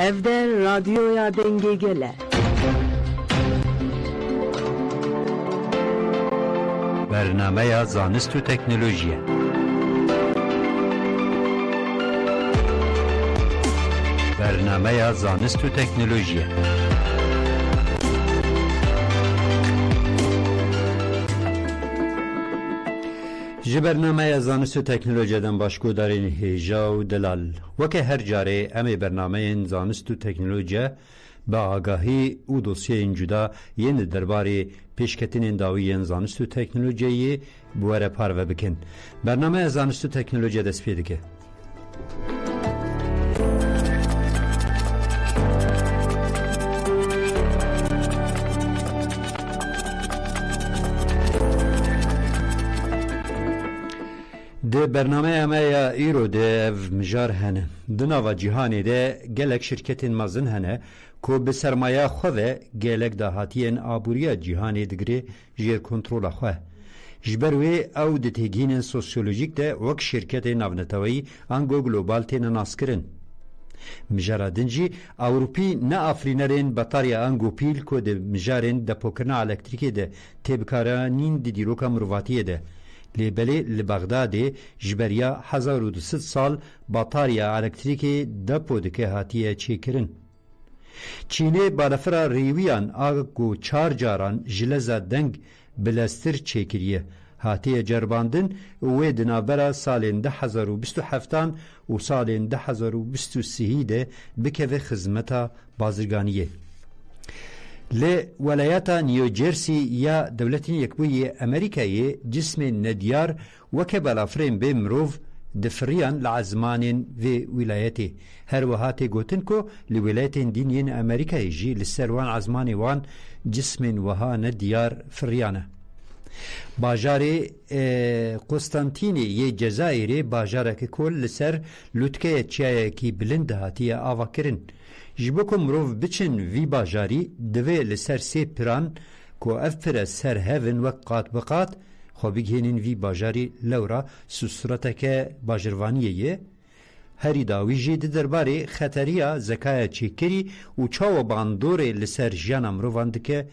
evde radyoya denge gele. برنامه زانست و تکنولوژی برنامه زانست و تکنولوژی جه برنامه زانست و تکنولوژی دن باشکو دارین هیجا و دلال وکه هر جاره امی برنامه زانست و تکنولوژی با آگاهی و دوسیه این جدا ین درباره پیشکتین داوی زانست و تکنولوژی بواره پارو بکن. برنامه زانست و تکنولوژی دست پیده که ده برنامه اما ایرو ده مجار هنه ده نوا جهانی ده گلک شرکت مازن هنه که به سرمایه خواه گلک دهاتین آبوریا جهانی دگری جیر کنترول خواه جبروی او ده تیگین سوسیولوژیک ده وک شرکت نونتوی انگو گلوبال تین ناس کرن مجارا دنجی اوروپی نه افرینرین بطاریا انگو پیل که ده مجارین ده پوکرنا الکتریکی ده تیبکارانین ده دیروکا مرواتیه ده لیبلی لبغداد جبریا 1200 سال بطاریا الکتریکی دپو دکه هاتیه چی کرن. چینه بالافرا ریویان آگو 4 جاران جلزا دنگ بلستر چی کریه هاتیه جرباندن و دنابرا سالین 2027 و سالین 2023 ده بکه خدمتا بازرگانیه. لی ولایت نیوجرسی یا دولت یکبوی امریکایی جسم ندیار وکه بالافرین به مروف دفریان لعزمان و ولایتی هر وهاتی گوتن کو لولایت دینین امریکایی جی لسروان عزمانی وان جسم وها ندیار فریانه باجاری قسطنطینی یه جزایری باجاره که کل لسر لوتکه چیه کی بلند هاتیه آوا کرن جبکو مروف بچن وی باجاری دوی لسر سی پران کو اف پر سر هفن و قات بقات خو بگهنین وی باجاری لورا سسرتک باجروانیه یه هری داوی جید درباره خطریا زکای چیکری و چاو باندوره لسر جانا مروفان دکه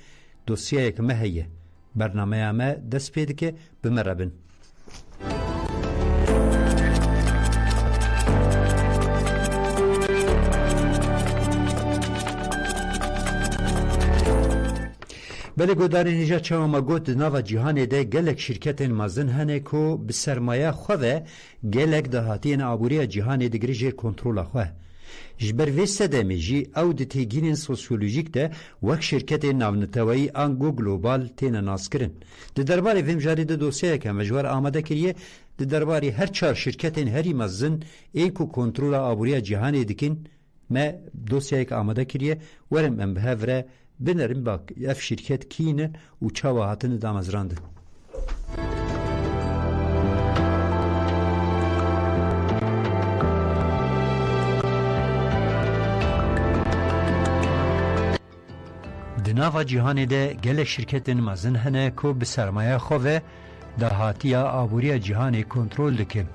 دوسیه یک مهیه برنامه همه دست پیده که بمربن بله گوداری نیجا چاو ما گود ناو جهان ده گلک شرکت مازن هنه کو بسرمایه خواه گلک دهاتین آبوری جهان دگری جیر کنترول خواه جبر ویسته ده میجی او ده تیگین سوسیولوژیک ده وک شرکت ناونتوایی انگو گلوبال تین ناس کرن ده درباره ویم جاری ده دوسیه که مجوار آمده کریه ده درباره هر 4 شرکتین هری مزن ایکو کنترول آبوری جهان دکن ما دوسیه که آمده کریه ورم ام بهوره بنرم باک اف شرکت کینه و چاوا هاتن دامزرانده دناوا جهانی ده گل شرکت مازن هنه کو بسرمایه خواه دهاتیا آبوری جهانی کنترول دکن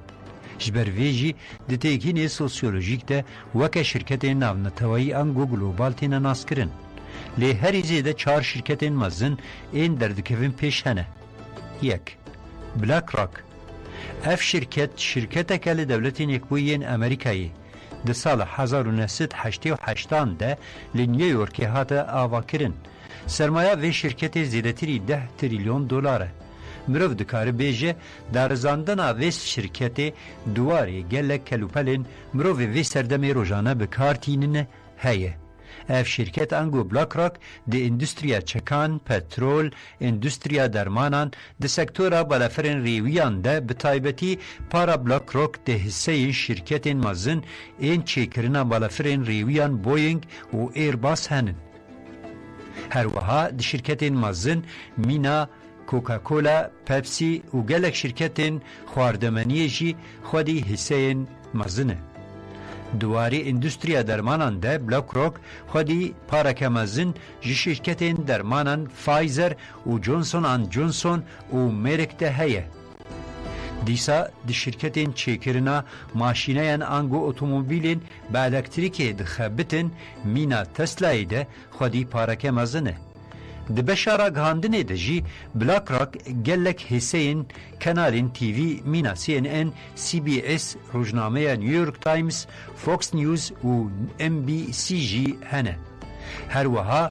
جبر ویجی ده تیگین سوسیولوژیک ده وکه شرکت ناونتوایی انگو گلوبال تین ناس کرن لی هری زیده 4 شرکت مزن این دردکوین پیش هنه یک بلاک راک اف شرکت کل دولت یکبوین امریکایی ده سال 1988 ده لی نیویورکی هات آوا کرن سرمایه وی شرکت زیدتری 10 تریلیون دلاره مروف دکاره بیجه در زاندن ویس شرکت دواری گلک کلوپلین مروف وی سردمی روزانه بکارتینن هیه اف شرکت انگو بلاک راک ده اندستریا چکان، پترول، اندستریا درمانان ده سکتورا بالافرین ریویان ده بطایبتی پارا بلاک راک ده حصه شرکت مازن این چیکرنا بالافرین ریویان بوینگ و ایرباس هنن هر وها ده شرکت مازن مینا کوکاکولا، پپسی و گلک شرکت خواردمانی جی خودی حصه مازنه دواری اندستریا درمانان ده بلاک راک خودی پارک مزن جی شرکت درمانان فایزر و جونسون آن جونسون و مرک ده هیه دیسا دی شرکتین چیکرنا ماشینین انگو اتومبیلین با الکتریکی دخبتن مینا تسلای ده خودی پارکه مزنه. د بشارا گاندنه ده جی بلاک راک گلک حسین کنالین تیوی مینا CNN CBS روزنامه نیویورک تایمز فوکس نیوز و MBC جی هنه. هر وها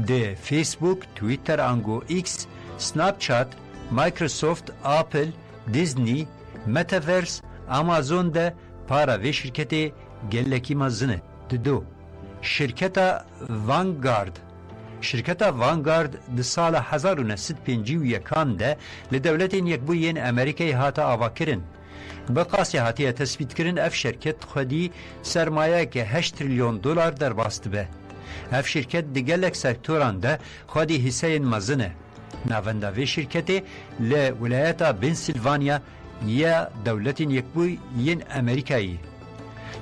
ده فیسبوک تویتر انگو ایکس سناب چات مایکروسافت آپل دیزنی متاورس آمازون ده پارا و شرکت گلکی مزنه. دو شرکت وانگارد وانگارد د سال 1951 ده لدولتین یکبوین امریکای هاتا آواکرن. بقاسی هاتیه تثبیت کرن اف شرکت خودی سرمایه که 8 تریلیون دلار در باست به. اف شرکت دیگلک سکتوران ده خودی حصه مزنه. ناونده و شرکتی لولایت پنسیلوانیا یا دولتین یکبوین امریکایی.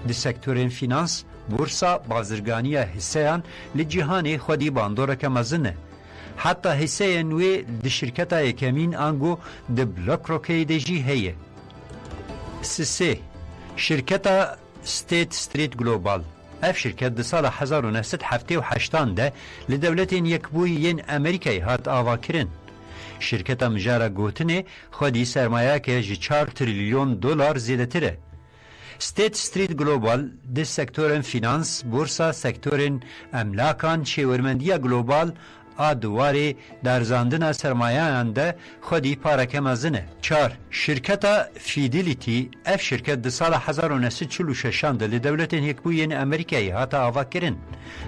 د سکتورین فینانس بورسا بازرگانی حسیان لجهانی خودی باندوره که مزنه. حتی حسیه نوی د شرکت یکمین انگو د بلاک روکی دیجی هیه. سه شرکت ستیت ستریت گلوبال اف شرکت د سال 1978 ده لدولتین یکبوین امریکای هات آوا کرن. شرکت مجاره گوتنه خودی سرمایه که 4 تریلیون دلار زیده تره. ستیت ستریت گلوبال ده سکتورن فینانس بورسا سکتورن املاکان شیورمندی گلوبال آدواری در زاندن سرمایه انده خودی پارکه مزنه. 4 شرکت فیدیلیتی اف شرکت ده سال 1946 ده لدولتین یکبوین امریکایی هاتا آوا کرن.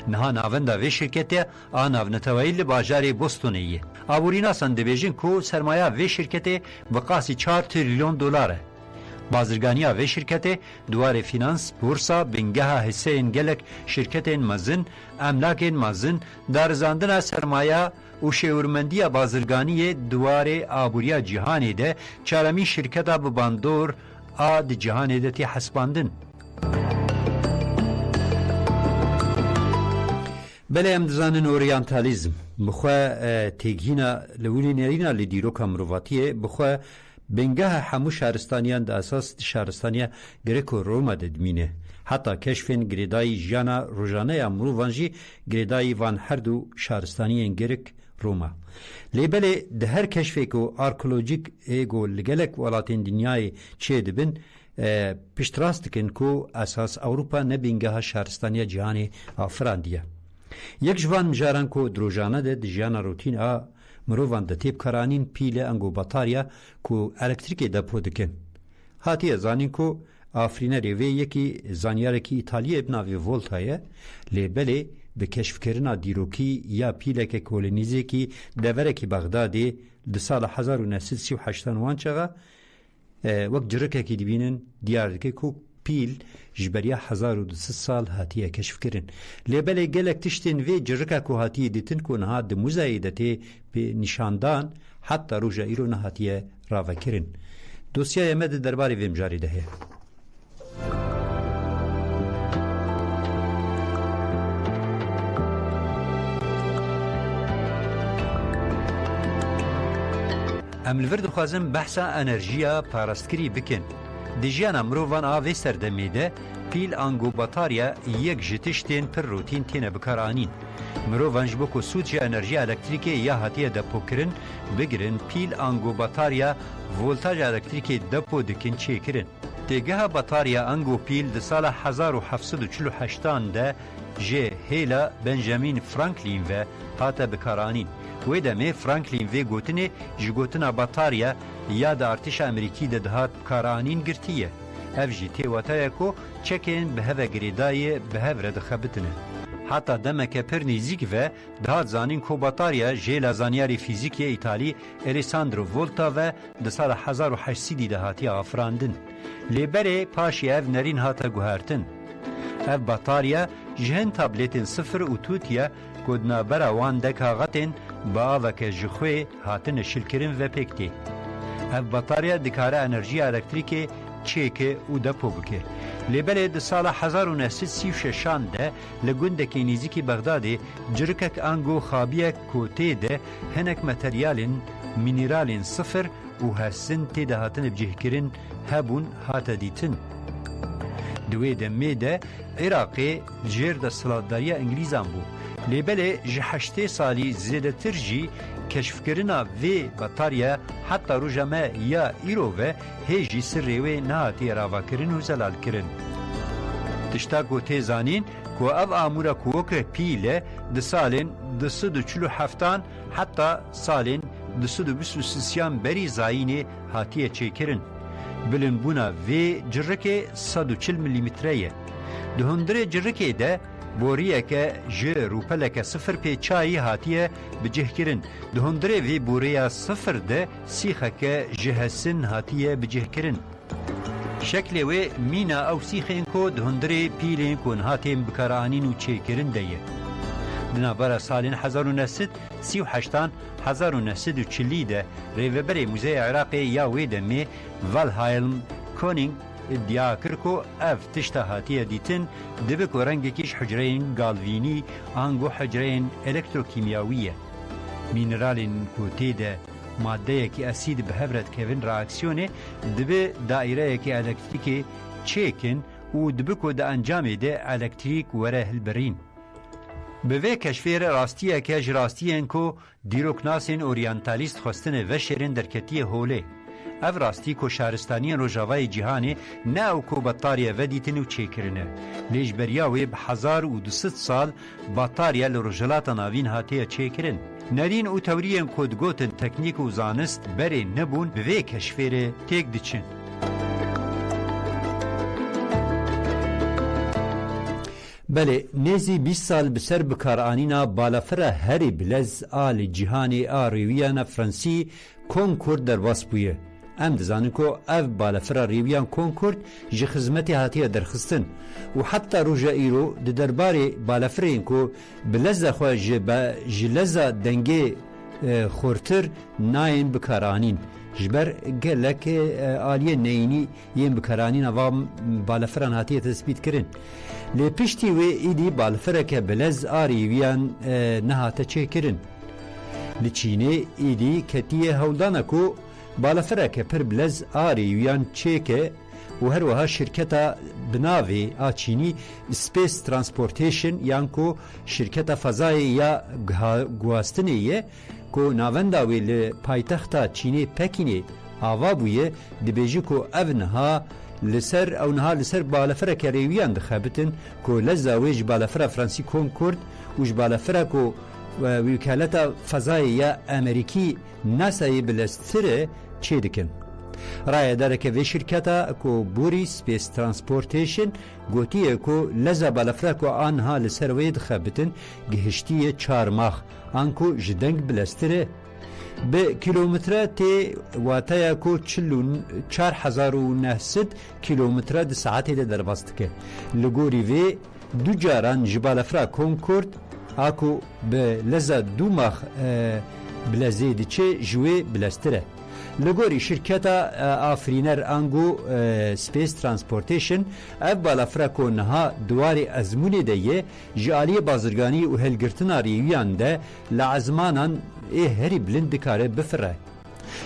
نها ناونده و شرکت آناو نتوائیل باجار بوستونیه. آبورینا سنده بیجن کو سرمایه و شرکت بقاسی 4 تریلیون دلاره. بازرگانی و شرکت دوار فینانس بورسا بنگه حصه انگلک شرکت مزن املاک مزن در زاندن سرمایه و شیورمندی بازرگانی دوار آبوریا جهانی ده چارمی شرکت بباندور آد جهانی ده تی حسباندن. بله امدزانن اورینتالیزم بخواه تیگینا لولی نرینا لدیرو کامرواتیه بخواه بنگه همو شهرستانیان ده اساس شهرستانیا گریکو روما ددمینه. حتی کشفین گریدای جانا روزانه امرو وانجی گریدای وان هر دو شهرستانیان گریک روما. لیبله ده هر کشفی که آرکولوژیک ایگو لگلک ولاتین دنیای چه دبن پشتراست کن که اساس اوروپا نبینگه شهرستانیا جهانی آفراندیه. یک جوان مجارن که دروجانه ده جانا روتین مروان ده تیب کرانین پیل انگو بطاریا کو الکتریکی ده پودکن. هاتی ازانین کو آفرینه ریوه یکی زانیاره که ایتالیه بناوی ولتایه لیبله به کشف کرنا دیروکی یا پیله که کولنیزی که دوره که بغداده ده سال 1938 وان چغه وقت جرکه که دیبینن دیارده که پیل جبریا 1200 سال هاتیه کشف کرن. لیبله گلک تشتین وی جرکه که هاتیه دیتن که نها ده مزایدته به نشاندان حتی روژا ایرو نهاتیه راوه کرن. دوسیه امد درباری ویم جاری ده. املورد خوازم بحثا انرژیا پارستکری بکن. دیجیانا مروان آوی سردمیده پیل انگو بطاریا یک جتشتین پر روتین تینه بکارانین. مروان جبکو سوچ انرژی الکتریکی یا هاتیه دپو کرن بگرن پیل انگو بطاریا ولتاج الکتریکی دپو دکن چه کرن. تیگه بطاریا انگو پیل ده سال 1748 ده جه هیلا بنجامین فرانکلین و هاته بکارانین. وی دمه فرانکلین وی گوتنه جگوتنا بطاریا یا دا ارتش امریکی ده دهات بکارانین گرتیه. اف جی تیواتای کو چکین به هفه گریدای به هفه رد خبتنه. حتی دمک پر نزیک و دهات زانین کو بطاریا جیل زانیاری فیزیکی ایتالی الیساندرو ولتا و ده سال 1800 دهاتی آفراندن. لیبره پاشی اف نرین هاتا گوهرتن. اف بطاریا جهن تابلیتن صفر و توتیا گودنا برا وان دکاغتن با آوک جخوی هاتن شلکرین و پکتی. اف بطاریا دکاره انرژی الکتریکی چیکه او دپو بکه. لیبله ده سال 1936 ده لگوندکی نیزیکی بغدادی جرکک انگو خابیه کوته ده هنک متریالین مینیرالین صفر و هستن تیده هاتن بجه کرن هبون هاتا دیتن. دوی دمه ده عراقی جیر ده سلاداری انگلیزان بو. لیبله جهشته سالی زیده ترجی کشف کرنا وی بطاریا حتی روژمه یا ایرو و هیجی سریوی نهاتی راوا کرن و زلال کرن. تشتا گوته زانین که او آمورا کوکر پیله ده سالین ده 147 حتی سالین ده 123 بری زاینه هاتیه چه کرن. بلن بونا وی جرکه 140 ملیمتره ده هندره جرکه ده بوریه که جه روپلک صفر پی چایی هاتیه بجه کرن. ده هندره وی بوریا صفر ده سیخه که جهسن هاتیه بجه کرن. شکل وی مینا او سیخین کو ده هندره پیلین کن هاتیم بکارانین و چه کرن دیه. دنابرا سالین 1938 1940 ده ریوبری موزه عراقی یا ویدمی والهایلم کونینگ ادعا کرکو اف تشتا هاتیه دیتن دبه کو رنگکیش حجرین گالوینی آنگو حجرین الکتروکیمیاویه. مینرالین کو تیده ماده کی اسید به هبرد کهون راکسیونه دبه دائره کی الکتریکی چیکن و دبه کو ده انجام ده الکتریک وره هلبرین. به وی کشفیر راستیه که جراستیه انکو دیروکناسین اورینتالیست خواستن و شیرین درکتیه هوله. او راستی که شهرستانی روژاوای جهانی نه او که بطاریه و دیتن و چه کرنه. لیج بریاوی به 1200 سال بطاریه لروژلات ناوین هاتیه چه کرن. نرین او توریه کدگوتن تکنیک و زانست بری نبون به وی کشفیر تیک دچن. بله نزی 20 سال بسر بکارانینا بالافره هری بلز آل جهانی آریویان فرانسی کنکورد در واس بویه. ام دزانن که اف بالافره ریویان کنکورد جه خزمتی هاتیه درخستن و حتی روژا ایرو ده درباره بالافره این که بلزه خواه جلزه دنگه خورتر ناین بکارانین. جبر گلک آلیه نینی یم بکارانین اوام بالافران هاتیه تثبیت کرن. لی پشتی و ایدی بالفره که بلز آریویان نهاته چه کرن. لی چینه ایدی کتیه هولدانه که بالفره که پر بلز آریویان چه که و هر وها شرکتا بناوی آچینی سپیس ترانسپورتیشن یان که شرکتا فضای یا گواستنیه که ناونداوی لپایتختا چینه پکینه آوا بویه دبیجی که اونها لسر او نها لسر بالافره که ریویان دخابتن که لزاویج بالافره فرانسی کنکورد وش بالافره که وکالت فضای یا امریکی ناسای بلستره چه دکن. رای داره که وی شرکتا که بوری سپیس ترانسپورتیشن گوتیه که لزا بالافره که آنها لسر وید خابتن گهشتیه 4 ماه آنکو جدنگ بلستره به کیلومتر تی واتایا کو 4900 کیلومتر د ساعت در باست که لگوری وی دو جاران جبال افرا کنکورد اكو بلزا دوماخ بلزيدي تشي جوي بلاستره لگوری شرکتا آفرینر انگو سپیس ترانسپورتیشن اف بالافرکو نها دواری ازمونی دیه جالی بازرگانی و هلگرتنا ریویان ده لعزمانان هری بلند کاره بفره.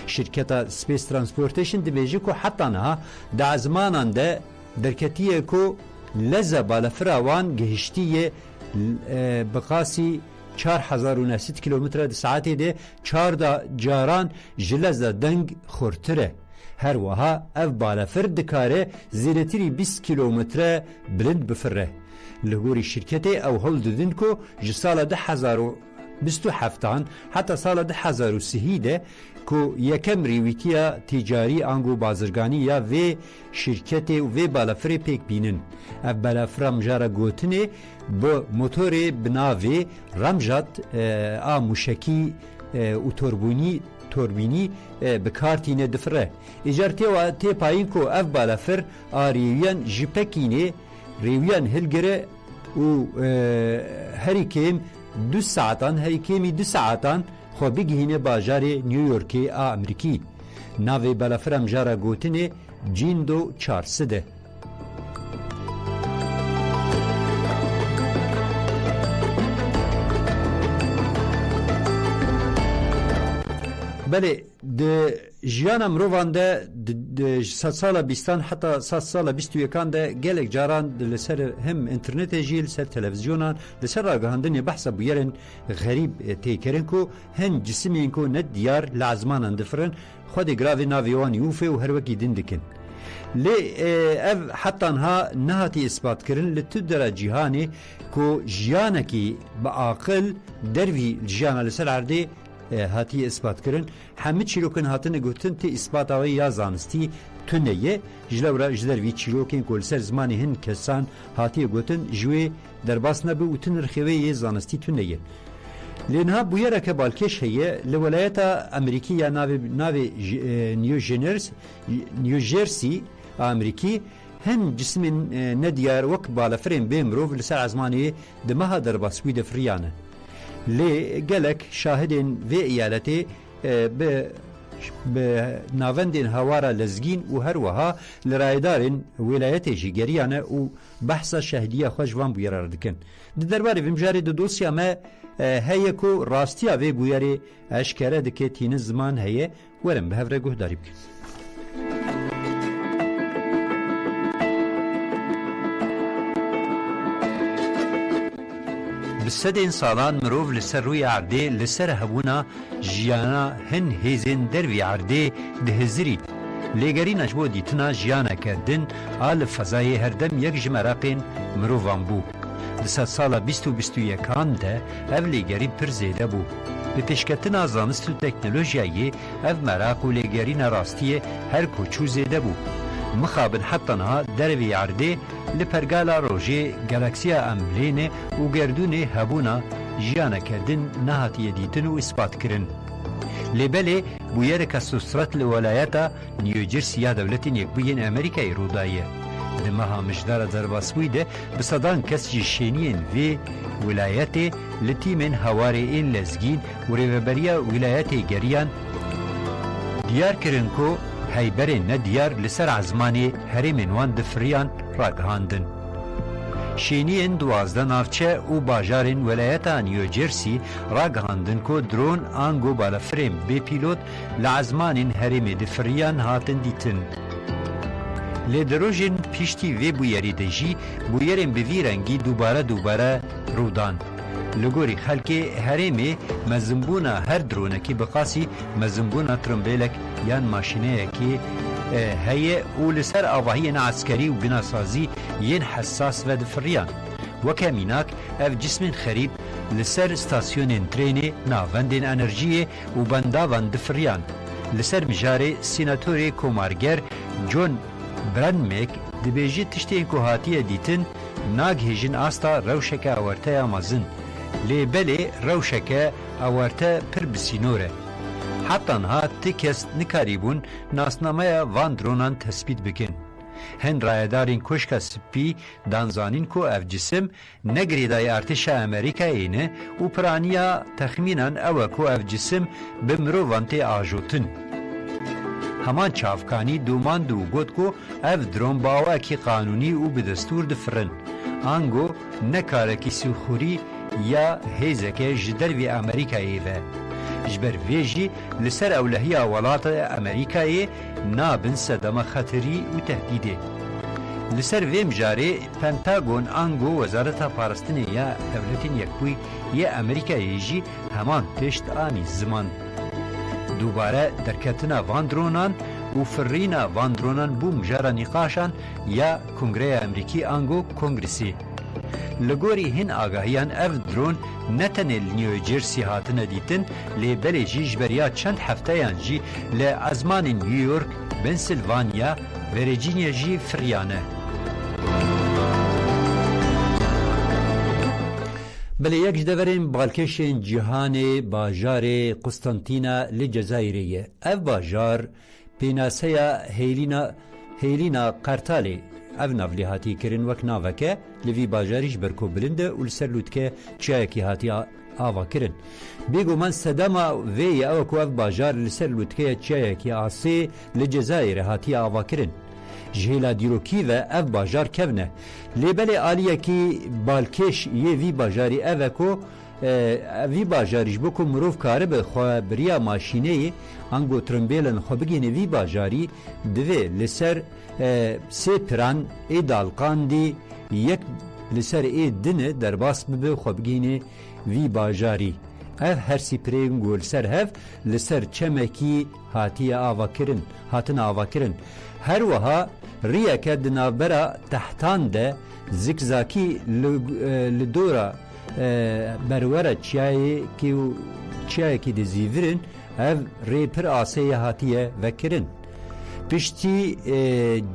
شرکتا سپیس ترانسپورتیشن دبیجی که حتی نها ده ازمانان ده درکتیه که لزا بالافروان گهشتیه بقاسی 4900 کیلومتر در ساعتی ده 4 جاران جلزه دنگ خورتره. هر وها اف بالافر دکاره زیرتری 20 کیلومتر بلند بفره. لگوری شرکت او هل دادن که جسال 2027 حتی سال 2030 ده که یکم ریویتیا تجاری انگو بازرگانی یا وی شرکت و بالافر پیک بینن. اف بالافر مجاره گوتنه با موتور بناوی رمجات آموشکی و توربینی بکارتینه دفره. اجارتی و تی پایین که اف بالافر آریویان جپکینه ریویان هلگره و هری کم 2 ساعتان هری کمی 2 ساعتان خو بگهینه باجار نیویورکی امریکی. ناوی بالافر مجاره گوتنه جیندو 400. بله ده جیانا مروان ده 100 سالا بیستان حتی 100 سالا 21 ده گلک جاران لسر هم انترنت جیل سر تلویزیونان لسر راگهاندن بحث بویرن غریب تیکرن کو هن جسمین کو ند دیار لعزمان اندفرن خود گراوی ناویوان یوفه و هر وکی دین دکن لی اف حتی انها نهاتی اثبات کرن لتدر جهانی کو جیانکی با عاقل دروی جیانا لسر عرده هاتی اثبات کرن همه چیروکن هاتن گوتن تی اثبات آوی یا زانستی تنیه جلورا جدر وی چیروکن کل سر زمانی هن کسان هاتی گوتن جوی درباس نبی و تن رخوی یه زانستی تنیه لینها بویره که بالکش هیه لولایت امریکی یا ناوی نیو جرسی امریکی هن جسم ندیار وک بالفرین بیمروف لسر عزمانی دمها درباسوی دفریانه لی گلک شاهدین و ایالتی به ناوندین هوارا لزگین و هر وها لرایدارین ولایت جیگریانه و بحث شهدیه خوشوان بویرار دکن درباره ومجاری دو دوسیا ما هیه کو راستیا و بویاری اشکره دکه تین زمان هیه ورم به هفره گوه داری بکن بسدین سالان مروف لسر روی عرده لسر هبونا جیانا هن هیزین دروی عرده دهزری لیگری نجبو دیتنا جیانا کردن آل فضای هردم یک جمراقین مروفان بو لسر سالا 2021 ده اف لیگری پر زیده بو به پیشکتنا زانست و تکنولوژیایی اف مراق و لیگری نراستی هر کوچو زیده بو مخابن حتی نها دروی عرده لپرگالا روژه گالاکسیا املینه و گردونه هبونا جیانه کردن نهاتی دیتن و اثبات کرن لبله بویر کسوسترات لولایتا نیوجرسیا دولتین یک بوین امریکای رودایه دمها مجدار درباسوی ده بصدان کس جشینین و ولایت لتیمن هواره این لزگین و ریوبریا ولایت گریان دیار کرن کو هیبرین ندیار لسر عزمانی هرمین وان دفریان راگهاندن. شینین 12 نافچه و باجارین ولایتا نیوجرسی راگهاندن که درون آنگو بالفریم بی پیلوت لعزمانین هرم دفریان هاتن دیتن. لدروژن پیشتی وی بویری دجی بویرین بوی رنگی دوباره رودان. لگوری خلکی هرمی مزنبونا هر درونه کی بقاسی مزنبونا ترمبیلک یان ماشینه کی هیه و لسر آواهی عسکری و بناسازی ین حساس و دفریان و کمیناک اف جسم خریب لسر استاسیون ترینی ناوندین انرژی و بنداوان دفریان لسر مجاره سیناتوری کومارگر جون برنمیک دبیجی تشتین کوهاتی دیتن ناگ هیجن آستا روشک آورته آمازن لی بله روشکه آورته پر بسینوره حتی انها تکست نکاریبون ناسنامه وان درونان تثبیت بکن هن رایدارین کشک سپی دانزانین کو اف جسم نگریدای ارتش امریکا اینه و پرانیا تخمینان او کو اف جسم بمرو وانتی آجوتن همان چافکانی دومان دو گوت کو اف درون باوا کی قانونی و بدستور دفرن آنگو نکارکی سوخوری یا هیزکه جدر وی امریکایی و جبر ویجی لسر اولهی اولات امریکایی نابن صدمه خطری و تهدیده لسر ویم جاره پنتاگون آنگو وزارت پارستن یا دولتین یکوی یا امریکایی جی همان تشت آنی زمان دوباره درکتنا واندرونان و فرینا واندرونان بو مجاره نقاشان یا کنگره امریکی آنگو کنگرسی لگوری هن آگاهیان اف درون نتنه نیوجرسی هاتنه دیتن لی بلی جی جبریا چند هفته یان جی لی ازمان نیویورک، بنسلوانیا و ورجینیا جی فریانه. بله یک جدورین بالکشین جهان باجار قسطنطینا لجزایریه. اف باجار پیناسیا هیلینا قرطالی اف نافلی هاتی کرن وک ناوکه لوی باجاریش برکو بلنده و لسر لودکه چایکی هاتی آوا کرن بیگو من صدما وی اوکو اف باجار لسر لودکه چایکی آسی لجزایر هاتی آوا کرن جهیلا دیروکی و اف باجار کونه لیبل آلیه کی بالکش یه وی باجاری اوکو وی باجاریش بو کو مروف کاره به خو بریا ماشینه انگو ترمبیلن خو بگینه وی باجاری دوی لسر سه پران ای دالقان دی یک لسر ای دنه در باس ببه خو بگینه وی باجاری اف هر سپرین گول سر هف لسر چمکی هاتی آوا کرن هاتن آوا کرن هر وها ریا که دنابرا تحتان ده زکزاکی لدورا برورا چیای که ده زیورن اف ری پر آسیه هاتیه وکرن پشتی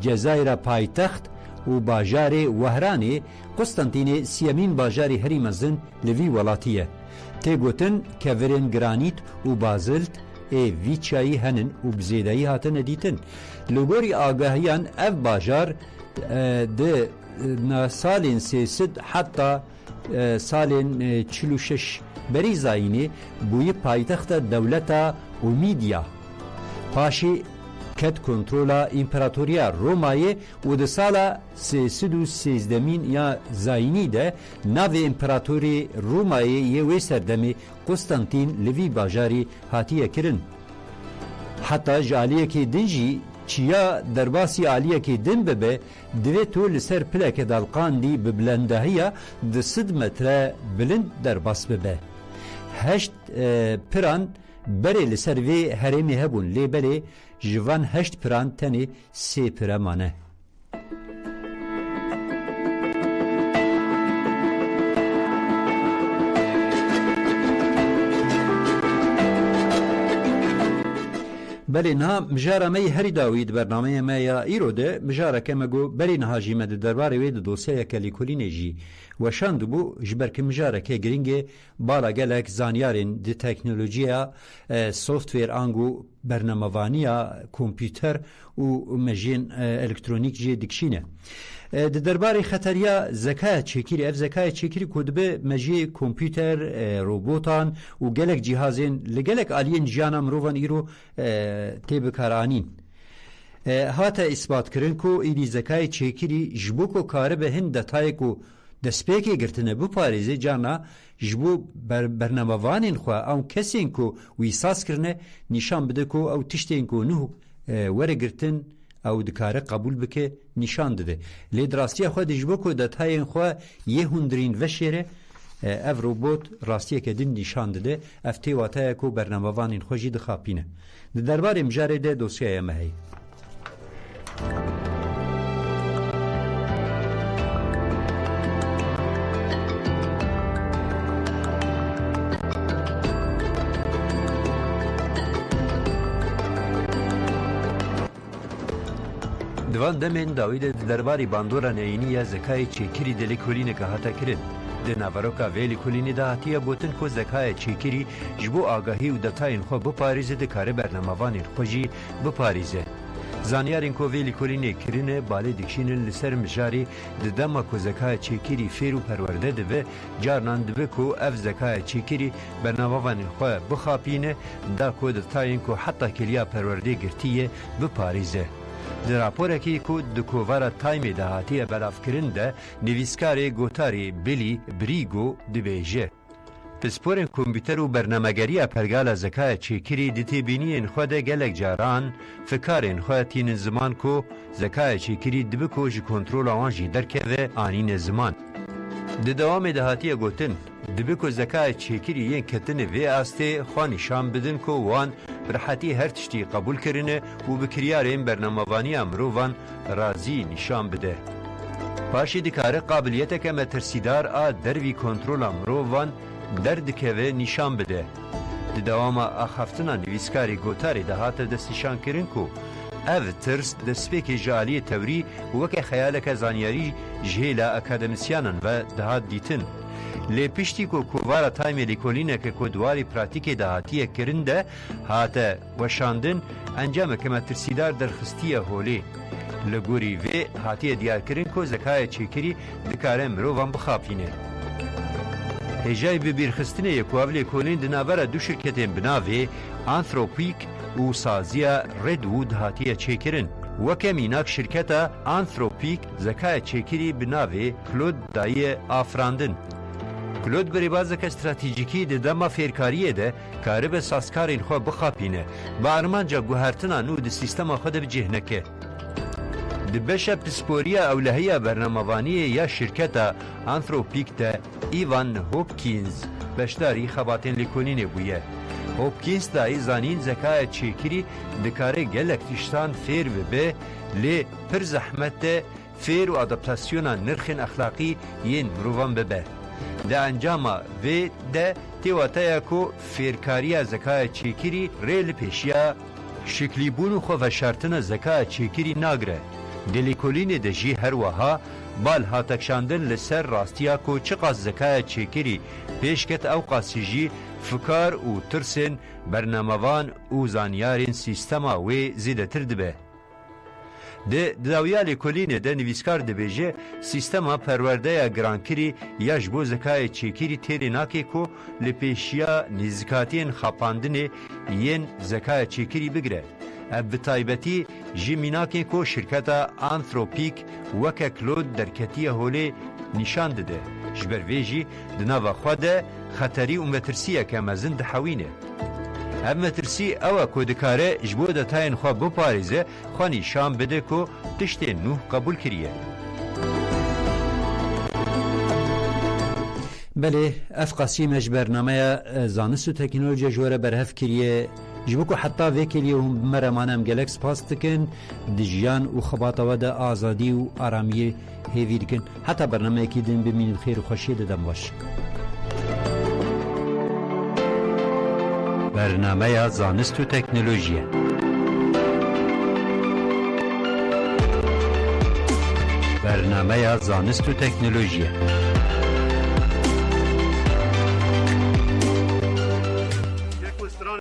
جزایر پایتخت و باجار وهرانی قسطنطینی سیمین باجاری هری مزن لوی ولاتیه تیگوتن کورین گرانیت و بازلت وی چایی هنن و بزیدایی هاتن دیتن لگوری آگاهیان اف باجار ده سالین 300 حتی سالین 46 بری زاینی بوی پایتخت دولتا و میدیا پاشی کت کنترولا امپراتوریا رومایه و ده سالا 313 یا زاینی ده ناو امپراتوری رومایه یه وی سردمی قسطنطین لوی باجاری هاتیه کرن حتی جالیه که دنجی چیا درباسی عالیه که دن ببه دوی تو لسر پلک دالقان دی ببلندهیه ده 100 متر بلند درباس ببه هشت پران بری لسر وی هرمی هبون لی بری جوان هشت پران تنی 3 پرمانه بلی نه مجاره می هری داوید برنامه ما یا ایروده مجاره که مگو بلی نهاجی مد درباره وید دوسیه کلی کلی نجی و شاند بو جبر که مجاره که گرینگه بالا گلک زانیارین دی تکنولوژیا سوفتویر آنگو برنامه‌وانیا کامپیوتر و مجین الکترونیک جی دکشینه د درباره خطریا زکای چکیری اف زکای چکیری کدبه مجی کامپیوتر روبوتان و گلک جهازین لگلک آلین جانا مروان ایرو تیب کارانین هاتا اثبات کرن کو ایدی زکای چکیری جبو کو کار به هند دتای کو دسپیکی گرتنه بو پاریزی جانا جبو برنامه‌وانین خو او کسین کو ویساس کرنه نشان بده کو او تشتین کو نو وره گرتن او دکاره قبول بکه نشان داده لی دراستی خود جبو که دتاین خو یه هندرین وشیره اف روبوت راستی که دین نشان داده اف تیواتای که برنامه وانین خوشی دخاپینه درباره مجاره ده دوسیه مهی دوان دمین داوید درباری باندورا نینی زکای چیکری دلی کلینه که هاتا کرن ده ناوروکا ویلی کلینی ده هاتیه بوتن که زکای چیکری جبو آگاهی و دتاین خو بپاریزه ده کار برنامه‌وانین خوشی بپاریزه زانیارین که ویلی کلینه کرنه بالی دکشینن لسر مجاری ده دما که زکای چیکری فیرو پرورده ده و جارنان ده که اف زکای چیکری برنامه‌وانین خو بخاپینه ده که دتاین که حتی کلیا پرورده گرتیه بپاریزه در راپوره که دکووارا تایمی ده هاتیه بلاف کرنده نویسکار گوتاری بلی بریگو دبیجه. پسپورن کمپیوتر و برنامه‌گری پرگال زکای چیکری دیتی بینین خود گلک جاران فکارن خود تین زمان کو زکای چیکری دبکو جی کنترول آنجی درکه و آنین زمان. د دوام ده هاتیه گوتن دبکو زکای چیکری ین کتن و آسته خوانشان بدن کو وان برحتی هر تشتی قبول کرنه و بکریارین برنامه‌وانی امروان رازی نشان بده. پاشی دکاره قابلیت که مترسیدار آ دروی کنترول امروان درد که و نشان بده. د دوام آخفتنا نویسکاری گوتاری ده هات دستشان کرن کو او ترس دسپیک جالی توری وک خیالک زانیاری جهلا اکادمیسیانن و ده دیتن. لی پشتی کو کووارا تایمی لیکولینه که کودواری پراتیک دهاتیه کرنده هاته وشاندن انجام که مترسیدار درخستیه هولی لگوری و هاتیه دیار کرن که زکای چیکری دکاره مروان بخاپینه هجای ببیرخستنه یکواو لیکولین دنابره دو شرکتین بناوی آنثروپیک و سازیا ردوود هاتیه چیکرن وکه میناک شرکتا آنثروپیک زکای چیکری بناوی کلود دایی آفراندن کلود بریبازک استراتیجیکی ده دما فیرکاریه ده کاری به ساسکارین خو بخاپینه با ارمانجا گوهرتنا نو ده سیستما خود بجهنکه. ده بشه پسپوریا اولهیه برنامه‌وانی یا شرکت آنتروپیک ده ایوان هوپکینز بشداری خباتین لیکونینه بویه. هوپکینز دا ایزانین زکای چیکری دکاره گلک تشتان فیر و به لی پر زحمت ده فیر و ادپتاسیونا نرخین اخلاقی ین مروان ببه. ده انجاما و ده تیواتایا کو فیرکاریا زکای چیکری ریل پیشیا شکلیبون خو و شرطن زکای چیکری ناگره. دلیکولین ده جی هر وها بال هاتکشاندن لسر راستیا کو چقاس زکای چیکری پیشکت او قاسیجی فکار و ترسن برنامه‌وان و زانیارین سیستما و زیده تر دبه. ده داویالی کلینه ده نویسکار دبیجه سیستما پرورده گرانکری یا جبو زکای چیکری تیری ناکی کو لپیشیا نزکاتین خاپاندنه ین زکای چیکری بگره. اب تایبتی جیمیناکی کو شرکتا آنتروپیک وکه کلود درکتیه هولی نشان دده. جبر ویجی دناوا خواده خطری و مترسیه که مزن دحوینه. ام مترسی او کودکاره جبو دتاین خوا بپاریزه خوانی شام بده که تشت نوح قبول کریه. بله اف قسیمش برنامه زانست و تکنولوژی جوره برهف کریه جبو که حتی وکیلی هم مرمانم گلکس پاس تکن دجیان و خباطه و ده آزادی و آرامی هیوی دکن حتی برنامه اکی دن بمینید خیر و خوشی دادم باش. برنامه زانست و تکنولوژی برنامه زانست و تکنولوژی